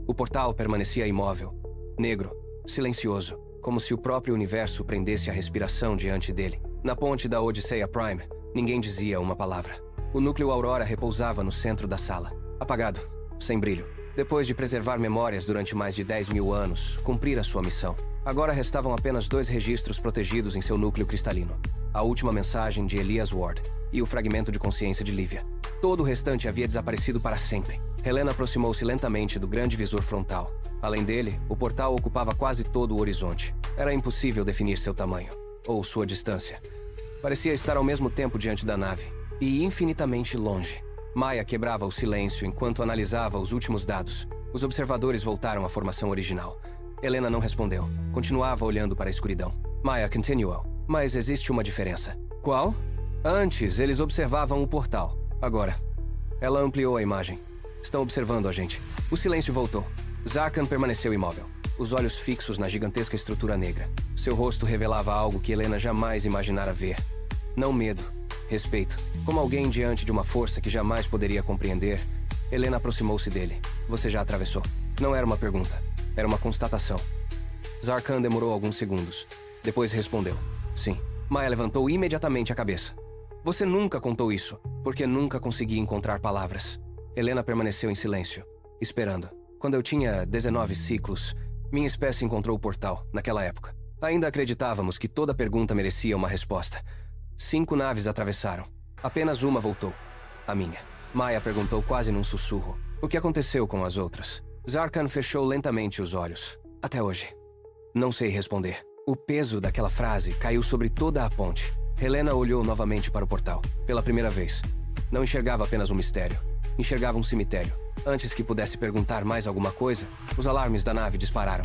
O portal permanecia imóvel, negro, silencioso, como se o próprio universo prendesse a respiração diante dele. Na ponte da Odisseia Prime, ninguém dizia uma palavra. O núcleo Aurora repousava no centro da sala, apagado, sem brilho. Depois de preservar memórias durante mais de 10.000 anos, cumprira sua missão. Agora restavam apenas 2 registros protegidos em seu núcleo cristalino. A última mensagem de Elias Ward e o fragmento de consciência de Lívia. Todo o restante havia desaparecido para sempre. Helena aproximou-se lentamente do grande visor frontal. Além dele, o portal ocupava quase todo o horizonte. Era impossível definir seu tamanho, ou sua distância. Parecia estar ao mesmo tempo diante da nave, e infinitamente longe. Maya quebrava o silêncio enquanto analisava os últimos dados. Os observadores voltaram à formação original. Helena não respondeu. Continuava olhando para a escuridão. Maya continuou. Mas existe uma diferença. Qual? Antes, eles observavam o portal. Agora, ela ampliou a imagem. Estão observando a gente. O silêncio voltou. Zarkan permaneceu imóvel, os olhos fixos na gigantesca estrutura negra. Seu rosto revelava algo que Helena jamais imaginara ver. Não medo, respeito. Como alguém diante de uma força que jamais poderia compreender, Helena aproximou-se dele. Você já atravessou. Não era uma pergunta, era uma constatação. Zarkan demorou alguns segundos. Depois respondeu. Sim. Maya levantou imediatamente a cabeça. Você nunca contou isso, porque nunca consegui encontrar palavras. Helena permaneceu em silêncio, esperando. Quando eu tinha 19 ciclos, minha espécie encontrou o portal, naquela época. Ainda acreditávamos que toda pergunta merecia uma resposta. 5 naves atravessaram. Apenas uma voltou. A minha. Maya perguntou quase num sussurro. O que aconteceu com as outras? Zarkan fechou lentamente os olhos. Até hoje. Não sei responder. O peso daquela frase caiu sobre toda a ponte. Helena olhou novamente para o portal. Pela primeira vez. Não enxergava apenas um mistério. Enxergava um cemitério. Antes que pudesse perguntar mais alguma coisa, os alarmes da nave dispararam.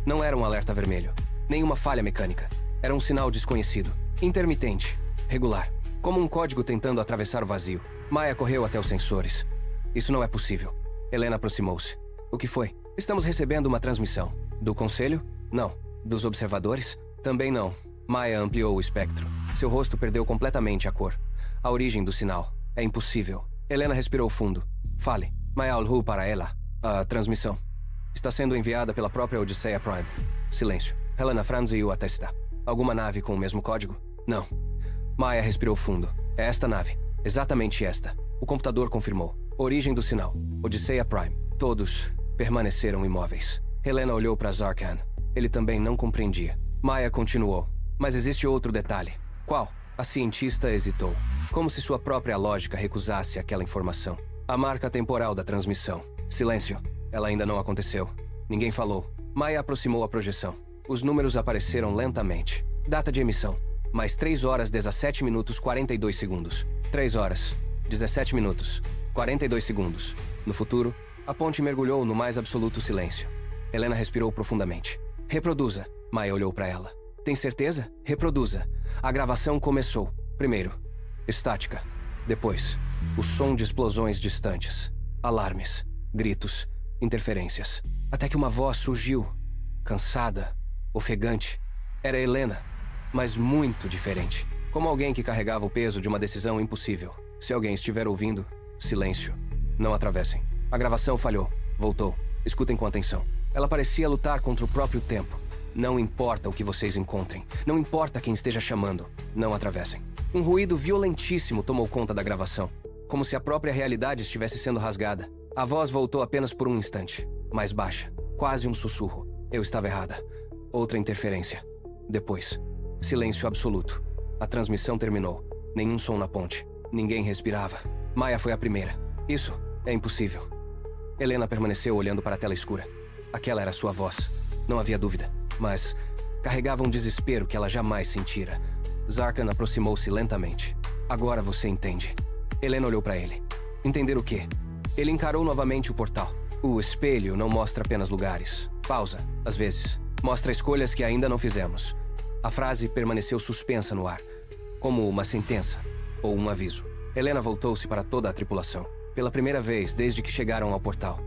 Não era um alerta vermelho. Nenhuma falha mecânica. Era um sinal desconhecido. Intermitente. Regular. Como um código tentando atravessar o vazio. Maya correu até os sensores. Isso não é possível. Helena aproximou-se. O que foi? Estamos recebendo uma transmissão. Do conselho? Não. Dos observadores? Também não. Maya ampliou o espectro. Seu rosto perdeu completamente a cor. A origem do sinal. É impossível. Helena respirou fundo. Fale. Maya olhou para ela. A transmissão está sendo enviada pela própria Odisseia Prime. Silêncio. Helena franziu a testa. Alguma nave com o mesmo código? Não. Maya respirou fundo. É esta nave. Exatamente esta. O computador confirmou. Origem do sinal. Odisseia Prime. Todos permaneceram imóveis. Helena olhou para Zarkan. Ele também não compreendia. Maya continuou. Mas existe outro detalhe. Qual? A cientista hesitou. Como se sua própria lógica recusasse aquela informação. A marca temporal da transmissão. Silêncio. Ela ainda não aconteceu. Ninguém falou. Maya aproximou a projeção. Os números apareceram lentamente. Data de emissão. Mais 3 horas, 17 minutos, 42 segundos. 3 horas, 17 minutos, 42 segundos. No futuro, a ponte mergulhou no mais absoluto silêncio. Helena respirou profundamente. Reproduza. Maya olhou para ela. Tem certeza? Reproduza. A gravação começou. Primeiro, estática. Depois, o som de explosões distantes. Alarmes, gritos, interferências. Até que uma voz surgiu. Cansada, ofegante. Era Helena, mas muito diferente. Como alguém que carregava o peso de uma decisão impossível. Se alguém estiver ouvindo, silêncio. Não atravessem. A gravação falhou. Voltou. Escutem com atenção. Ela parecia lutar contra o próprio tempo. Não importa o que vocês encontrem. Não importa quem esteja chamando. Não atravessem. Um ruído violentíssimo tomou conta da gravação. Como se a própria realidade estivesse sendo rasgada. A voz voltou apenas por um instante. Mais baixa. Quase um sussurro. Eu estava errada. Outra interferência. Depois, silêncio absoluto. A transmissão terminou. Nenhum som na ponte. Ninguém respirava. Maya foi a primeira. Isso é impossível. Helena permaneceu olhando para a tela escura. Aquela era sua voz. Não havia dúvida. Mas carregava um desespero que ela jamais sentira. Zarkan aproximou-se lentamente. Agora você entende. Helena olhou para ele. Entender o quê? Ele encarou novamente o portal. O espelho não mostra apenas lugares. Pausa, às vezes. Mostra escolhas que ainda não fizemos. A frase permaneceu suspensa no ar, como uma sentença ou um aviso. Helena voltou-se para toda a tripulação. Pela primeira vez desde que chegaram ao portal.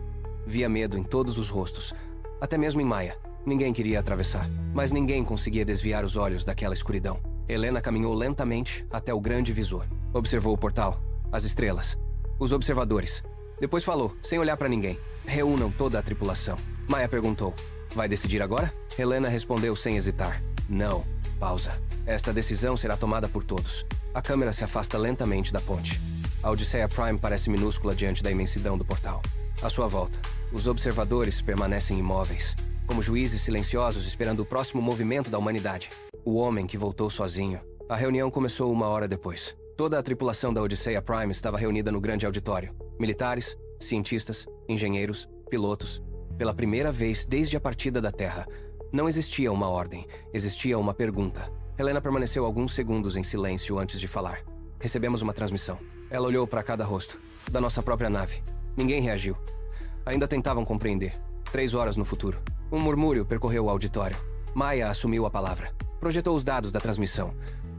Via medo em todos os rostos, até mesmo em Maya. Ninguém queria atravessar, mas ninguém conseguia desviar os olhos daquela escuridão. Helena caminhou lentamente até o grande visor. Observou o portal, as estrelas, os observadores. Depois falou, sem olhar pra ninguém. Reúnam toda a tripulação. Maya perguntou, vai decidir agora? Helena respondeu sem hesitar. Não. Pausa. Esta decisão será tomada por todos. A câmera se afasta lentamente da ponte. A Odisseia Prime parece minúscula diante da imensidão do portal. À sua volta, os observadores permanecem imóveis, como juízes silenciosos esperando o próximo movimento da humanidade. O homem que voltou sozinho. A reunião começou 1 hora depois. Toda a tripulação da Odisseia Prime estava reunida no grande auditório. Militares, cientistas, engenheiros, pilotos. Pela primeira vez desde a partida da Terra, não existia uma ordem, existia uma pergunta. Helena permaneceu alguns segundos em silêncio antes de falar. Recebemos uma transmissão. Ela olhou para cada rosto, da nossa própria nave. Ninguém reagiu. Ainda tentavam compreender. 3 horas no futuro. Um murmúrio percorreu o auditório. Maya assumiu a palavra. Projetou os dados da transmissão.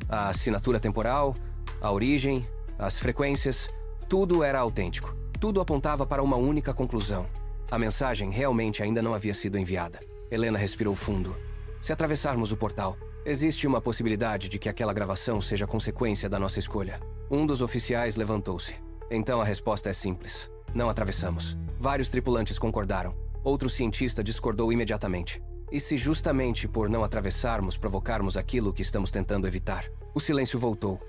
A assinatura temporal, a origem, as frequências. Tudo era autêntico. Tudo apontava para uma única conclusão. A mensagem realmente ainda não havia sido enviada. Helena respirou fundo. Se atravessarmos o portal, existe uma possibilidade de que aquela gravação seja consequência da nossa escolha. Um dos oficiais levantou-se. Então a resposta é simples. Não atravessamos. Vários tripulantes concordaram. Outro cientista discordou imediatamente. E se justamente por não atravessarmos provocarmos aquilo que estamos tentando evitar? O silêncio voltou.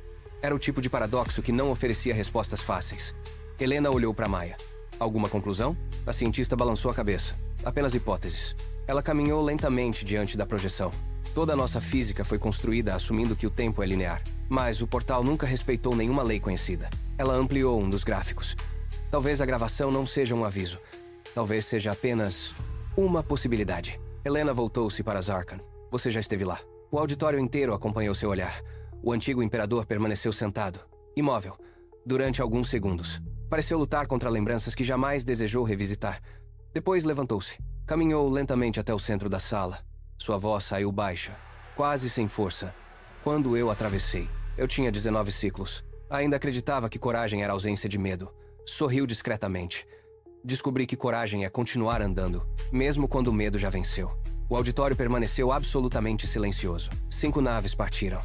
Era o tipo de paradoxo que não oferecia respostas fáceis. Helena olhou para Maya. Alguma conclusão? A cientista balançou a cabeça. Apenas hipóteses. Ela caminhou lentamente diante da projeção. Toda a nossa física foi construída assumindo que o tempo é linear. Mas o portal nunca respeitou nenhuma lei conhecida. Ela ampliou um dos gráficos. Talvez a gravação não seja um aviso. Talvez seja apenas uma possibilidade. Helena voltou-se para Zarkan. Você já esteve lá. O auditório inteiro acompanhou seu olhar. O antigo imperador permaneceu sentado, imóvel, durante alguns segundos. Pareceu lutar contra lembranças que jamais desejou revisitar. Depois levantou-se. Caminhou lentamente até o centro da sala. Sua voz saiu baixa, quase sem força. Quando eu atravessei, eu tinha 19 ciclos. Ainda acreditava que coragem era ausência de medo. Sorriu discretamente. Descobri que coragem é continuar andando, mesmo quando o medo já venceu. O auditório permaneceu absolutamente silencioso. 5 naves partiram,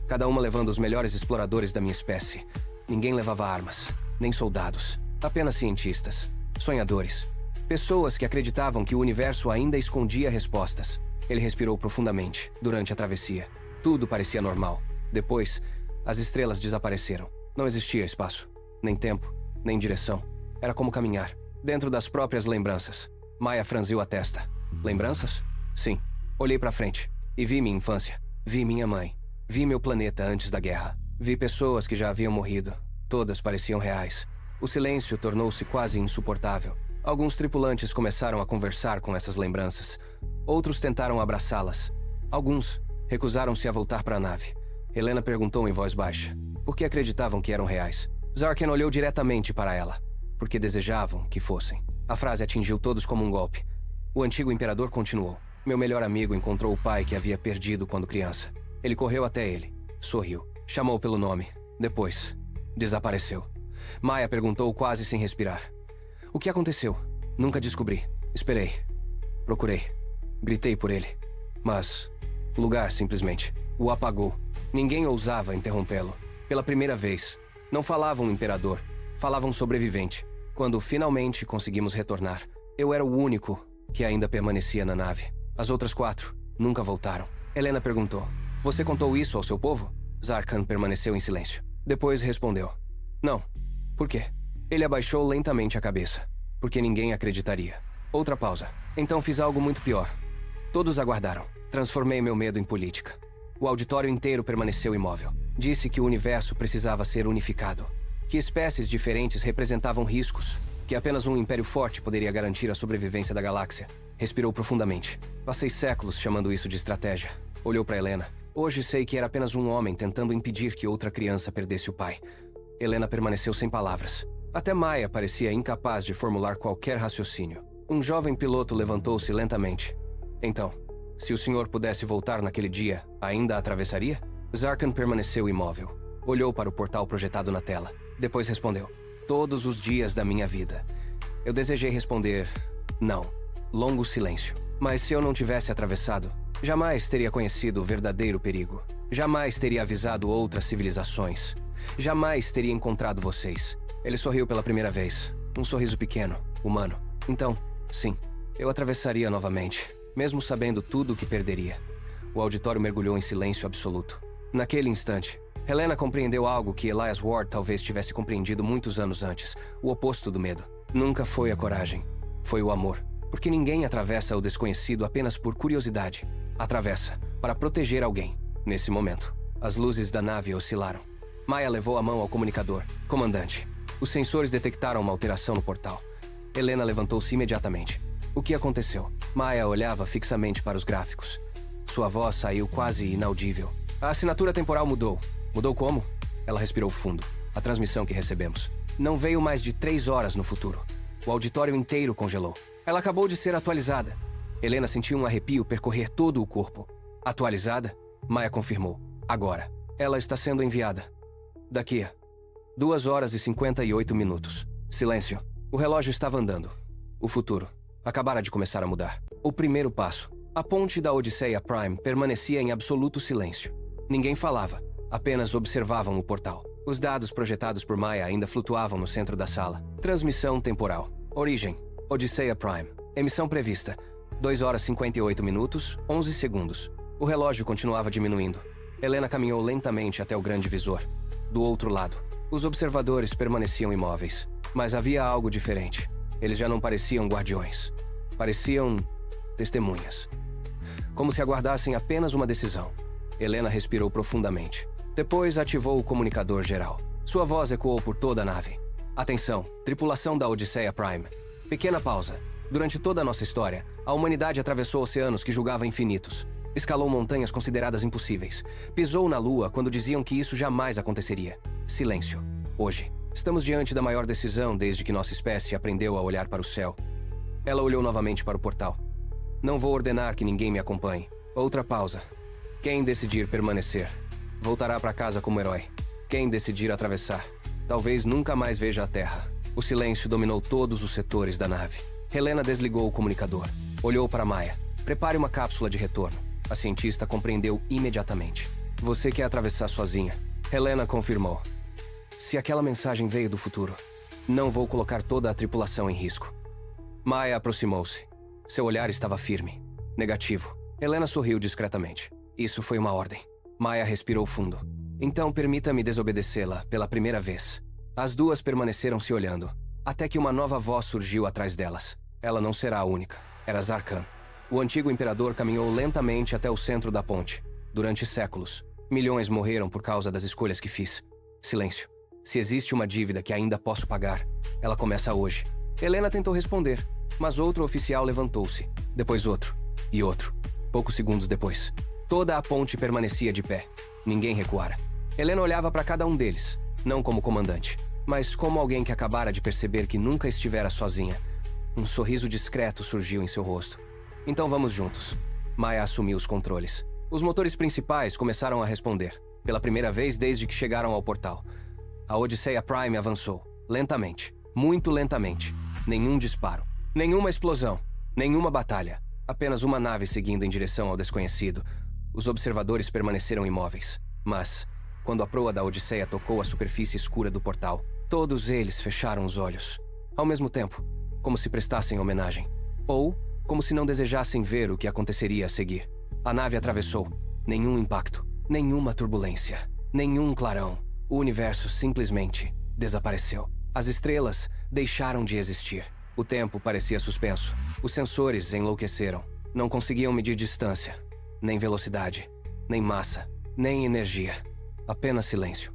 cada uma levando os melhores exploradores da minha espécie. Ninguém levava armas, nem soldados. Apenas cientistas, sonhadores. Pessoas que acreditavam que o universo ainda escondia respostas. Ele respirou profundamente durante a travessia. Tudo parecia normal. Depois, as estrelas desapareceram. Não existia espaço, nem tempo, nem direção. Era como caminhar, dentro das próprias lembranças. Maya franziu a testa. Lembranças? Sim. Olhei pra frente e vi minha infância. Vi minha mãe. Vi meu planeta antes da guerra. Vi pessoas que já haviam morrido. Todas pareciam reais. O silêncio tornou-se quase insuportável. Alguns tripulantes começaram a conversar com essas lembranças. Outros tentaram abraçá-las. Alguns recusaram-se a voltar para a nave. Helena perguntou em voz baixa por que acreditavam que eram reais. Zarkan olhou diretamente para ela. Porque desejavam que fossem. A frase atingiu todos como um golpe. O antigo imperador continuou. Meu melhor amigo encontrou o pai que havia perdido quando criança. Ele correu até ele. Sorriu. Chamou pelo nome. Depois, desapareceu. Maya perguntou quase sem respirar. O que aconteceu? Nunca descobri. Esperei. Procurei. Gritei por ele. Mas o lugar simplesmente o apagou. Ninguém ousava interrompê-lo. Pela primeira vez, não falavam imperador. Falavam sobrevivente. Quando finalmente conseguimos retornar, eu era o único que ainda permanecia na nave. As outras 4 nunca voltaram. Helena perguntou. Você contou isso ao seu povo? Zarkan permaneceu em silêncio. Depois respondeu. Não. Por quê? Ele abaixou lentamente a cabeça. Porque ninguém acreditaria. Outra pausa. Então fiz algo muito pior. Todos aguardaram. Transformei meu medo em política. O auditório inteiro permaneceu imóvel. Disse que o universo precisava ser unificado. Que espécies diferentes representavam riscos. Que apenas um império forte poderia garantir a sobrevivência da galáxia. Respirou profundamente. Passei séculos chamando isso de estratégia. Olhou para Helena. Hoje sei que era apenas um homem tentando impedir que outra criança perdesse o pai. Helena permaneceu sem palavras. Até Maya parecia incapaz de formular qualquer raciocínio. Um jovem piloto levantou-se lentamente. Então, se o senhor pudesse voltar naquele dia, ainda atravessaria? Zarkan permaneceu imóvel. Olhou para o portal projetado na tela. Depois respondeu. Todos os dias da minha vida. Eu desejei responder não. Longo silêncio. Mas se eu não tivesse atravessado, jamais teria conhecido o verdadeiro perigo. Jamais teria avisado outras civilizações. Jamais teria encontrado vocês. Ele sorriu pela primeira vez. Um sorriso pequeno, humano. Então, sim, eu atravessaria novamente, mesmo sabendo tudo o que perderia. O auditório mergulhou em silêncio absoluto. Naquele instante, Helena compreendeu algo que Elias Ward talvez tivesse compreendido muitos anos antes. O oposto do medo. Nunca foi a coragem. Foi o amor. Porque ninguém atravessa o desconhecido apenas por curiosidade. Atravessa para proteger alguém. Nesse momento, as luzes da nave oscilaram. Maya levou a mão ao comunicador. Comandante, os sensores detectaram uma alteração no portal. Helena levantou-se imediatamente. O que aconteceu? Maya olhava fixamente para os gráficos. Sua voz saiu quase inaudível. A assinatura temporal mudou. Mudou como? Ela respirou fundo. A transmissão que recebemos não veio mais de 3 horas no futuro. O auditório inteiro congelou. Ela acabou de ser atualizada. Helena sentiu um arrepio percorrer todo o corpo. Atualizada? Maya confirmou. Agora. Ela está sendo enviada. Daqui a 2 horas e 58 minutos. Silêncio. O relógio estava andando. O futuro acabara de começar a mudar. O primeiro passo. A ponte da Odisseia Prime permanecia em absoluto silêncio. Ninguém falava. Apenas observavam o portal. Os dados projetados por Maya ainda flutuavam no centro da sala. Transmissão temporal. Origem. Odisseia Prime. Emissão prevista. 2 horas 58 minutos, 11 segundos. O relógio continuava diminuindo. Helena caminhou lentamente até o grande visor. Do outro lado, os observadores permaneciam imóveis. Mas havia algo diferente. Eles já não pareciam guardiões. Pareciam testemunhas. Como se aguardassem apenas uma decisão. Helena respirou profundamente. Depois ativou o comunicador geral. Sua voz ecoou por toda a nave. Atenção, tripulação da Odisseia Prime. Pequena pausa. Durante toda a nossa história, a humanidade atravessou oceanos que julgava infinitos. Escalou montanhas consideradas impossíveis. Pisou na Lua quando diziam que isso jamais aconteceria. Silêncio. Hoje, estamos diante da maior decisão desde que nossa espécie aprendeu a olhar para o céu. Ela olhou novamente para o portal. Não vou ordenar que ninguém me acompanhe. Outra pausa. Quem decidir permanecer, voltará para casa como herói. Quem decidir atravessar, talvez nunca mais veja a Terra. O silêncio dominou todos os setores da nave. Helena desligou o comunicador. Olhou para Maya. Prepare uma cápsula de retorno. A cientista compreendeu imediatamente. Você quer atravessar sozinha? Helena confirmou. Se aquela mensagem veio do futuro, não vou colocar toda a tripulação em risco. Maya aproximou-se. Seu olhar estava firme. Negativo. Helena sorriu discretamente. Isso foi uma ordem. Maya respirou fundo. Então permita-me desobedecê-la pela primeira vez. As duas permaneceram se olhando, até que uma nova voz surgiu atrás delas. Ela não será a única. Era Zarkan. O antigo imperador caminhou lentamente até o centro da ponte. Durante séculos, milhões morreram por causa das escolhas que fiz. Silêncio. Se existe uma dívida que ainda posso pagar, ela começa hoje. Helena tentou responder, mas outro oficial levantou-se. Depois outro. E outro. Poucos segundos depois. Toda a ponte permanecia de pé. Ninguém recuara. Helena olhava para cada um deles, não como comandante, mas como alguém que acabara de perceber que nunca estivera sozinha. Um sorriso discreto surgiu em seu rosto. Então vamos juntos. Maya assumiu os controles. Os motores principais começaram a responder, pela primeira vez desde que chegaram ao portal. A Odisseia Prime avançou, lentamente, muito lentamente. Nenhum disparo, nenhuma explosão, nenhuma batalha. Apenas uma nave seguindo em direção ao desconhecido. Os observadores permaneceram imóveis, mas, quando a proa da Odisseia tocou a superfície escura do portal, todos eles fecharam os olhos. Ao mesmo tempo, como se prestassem homenagem. Ou, como se não desejassem ver o que aconteceria a seguir. A nave atravessou. Nenhum impacto, nenhuma turbulência, nenhum clarão. O universo simplesmente desapareceu. As estrelas deixaram de existir. O tempo parecia suspenso. Os sensores enlouqueceram. Não conseguiam medir distância, nem velocidade, nem massa, nem energia. Apenas silêncio.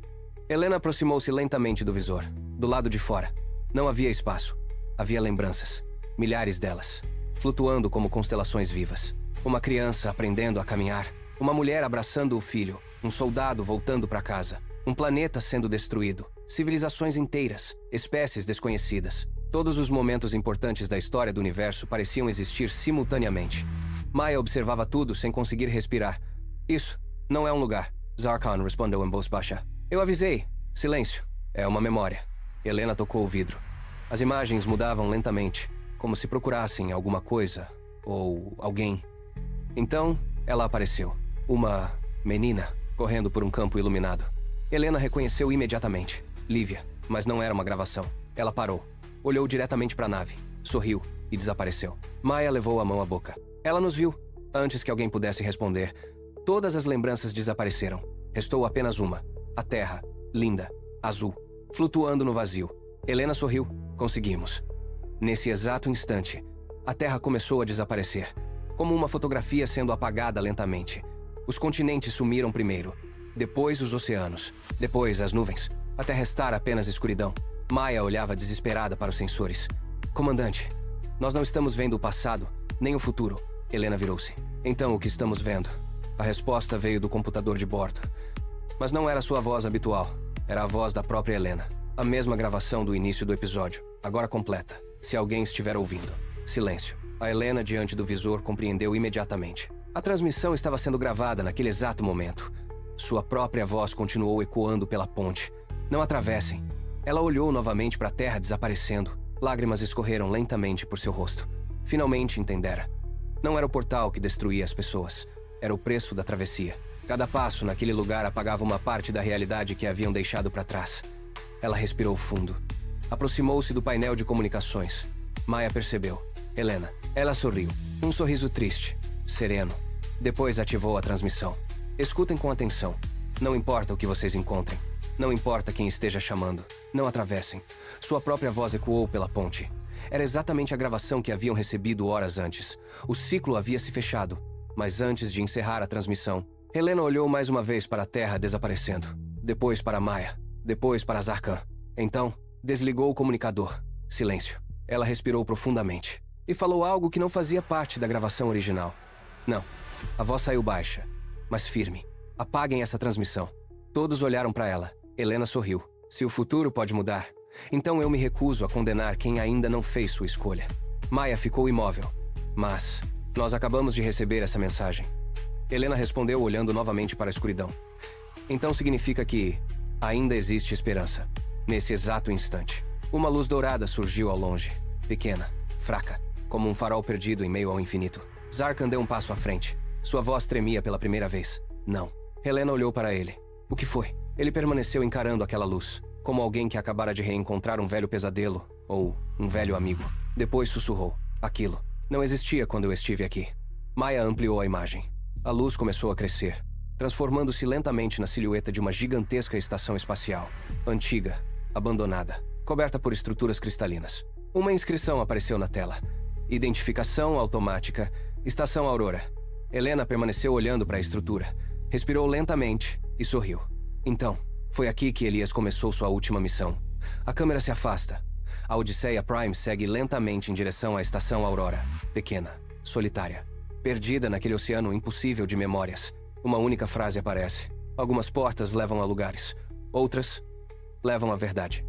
Helena aproximou-se lentamente do visor. Do lado de fora, não havia espaço. Havia lembranças. Milhares delas. Flutuando como constelações vivas. Uma criança aprendendo a caminhar. Uma mulher abraçando o filho. Um soldado voltando para casa. Um planeta sendo destruído. Civilizações inteiras. Espécies desconhecidas. Todos os momentos importantes da história do universo pareciam existir simultaneamente. Maya observava tudo sem conseguir respirar. Isso não é um lugar, Zarkan respondeu em voz baixa. Eu avisei. Silêncio. É uma memória. Helena tocou o vidro. As imagens mudavam lentamente, como se procurassem alguma coisa ou alguém. Então, ela apareceu. Uma menina correndo por um campo iluminado. Helena reconheceu imediatamente. Lívia, mas não era uma gravação. Ela parou. olhou diretamente para a nave, sorriu e desapareceu. Maya levou a mão à boca. Ela nos viu. Antes que alguém pudesse responder, todas as lembranças desapareceram. Restou apenas uma. A Terra, linda, azul, flutuando no vazio. Helena sorriu. Conseguimos. Nesse exato instante, a Terra começou a desaparecer, como uma fotografia sendo apagada lentamente. Os continentes sumiram primeiro, depois os oceanos, depois as nuvens, até restar apenas escuridão. Maya olhava desesperada para os sensores. Comandante, nós não estamos vendo o passado, nem o futuro. Helena virou-se. Então o que estamos vendo? A resposta veio do computador de bordo. Mas não era sua voz habitual. Era a voz da própria Helena. A mesma gravação do início do episódio, agora completa. Se alguém estiver ouvindo. Silêncio. A Helena, diante do visor, compreendeu imediatamente. A transmissão estava sendo gravada naquele exato momento. Sua própria voz continuou ecoando pela ponte. Não atravessem. Ela olhou novamente para a Terra desaparecendo. Lágrimas escorreram lentamente por seu rosto. Finalmente entendera. Não era o portal que destruía as pessoas. Era o preço da travessia. Cada passo naquele lugar apagava uma parte da realidade que haviam deixado para trás. Ela respirou fundo. Aproximou-se do painel de comunicações. Maya percebeu. Helena. Ela sorriu. Um sorriso triste, sereno. Depois ativou a transmissão. Escutem com atenção. Não importa o que vocês encontrem. Não importa quem esteja chamando. Não atravessem. Sua própria voz ecoou pela ponte. Era exatamente a gravação que haviam recebido horas antes. O ciclo havia se fechado. Mas antes de encerrar a transmissão, Helena olhou mais uma vez para a Terra desaparecendo. Depois para Maya. Depois para Zarkan. Então, desligou o comunicador. Silêncio. Ela respirou profundamente. E falou algo que não fazia parte da gravação original. Não. A voz saiu baixa, mas firme. Apaguem essa transmissão. Todos olharam para ela. Helena sorriu. Se o futuro pode mudar, então eu me recuso a condenar quem ainda não fez sua escolha. Maya ficou imóvel. Mas nós acabamos de receber essa mensagem. Helena respondeu olhando novamente para a escuridão. Então significa que ainda existe esperança. Nesse exato instante, uma luz dourada surgiu ao longe. Pequena, fraca, como um farol perdido em meio ao infinito. Zarkan deu um passo à frente. Sua voz tremia pela primeira vez. Não. Helena olhou para ele. O que foi? Ele permaneceu encarando aquela luz, como alguém que acabara de reencontrar um velho pesadelo, ou um velho amigo. Depois sussurrou. Aquilo não existia quando eu estive aqui. Maya ampliou a imagem. A luz começou a crescer, transformando-se lentamente na silhueta de uma gigantesca estação espacial. Antiga, abandonada, coberta por estruturas cristalinas. Uma inscrição apareceu na tela. Identificação automática, Estação Aurora. Helena permaneceu olhando para a estrutura, respirou lentamente e sorriu. Então, foi aqui que Elias começou sua última missão. A câmera se afasta. A Odisseia Prime segue lentamente em direção à Estação Aurora. Pequena, solitária, perdida naquele oceano impossível de memórias. Uma única frase aparece. Algumas portas levam a lugares. Outras levam à verdade.